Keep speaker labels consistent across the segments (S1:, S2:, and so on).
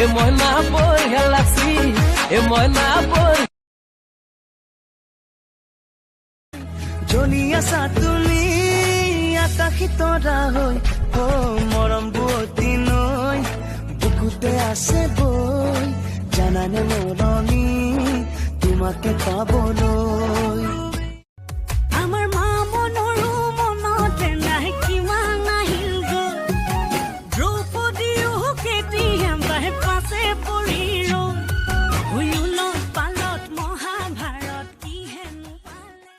S1: এ ময়না বৈ হেলাচি এ ময়না বৈ
S2: জ্বলি আছা তুমি আকাশী তৰা হৈ অ মৰম বুৱতী নৈ বুকুতে আছে বৈ জানানে মৰমী তোমাকে পাবলৈ
S3: আমাৰ মা মনৰো মনতে নাই কিমান আহিল গৈ দ্ৰৌপদীও কেতিয়াবাই পাছে পৰি ৰৈ হুইলত পালত মহাভাৰত কি হেনো পালে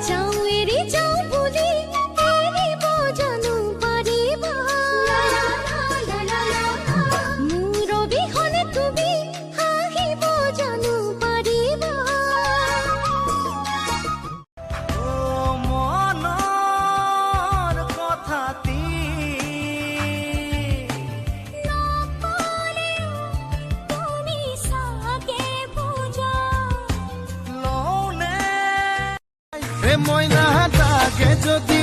S3: যাওঁ এৰি যাওঁ বুলি এৰিব জানো পাৰিবা মোৰ অবিহনে তুমি হাঁহিব জানো পাৰিবা
S2: অ মনৰ কথাটি
S3: নকলেও তুমি চাগে বুজা
S2: লওনে এ ময়না তাকে যদি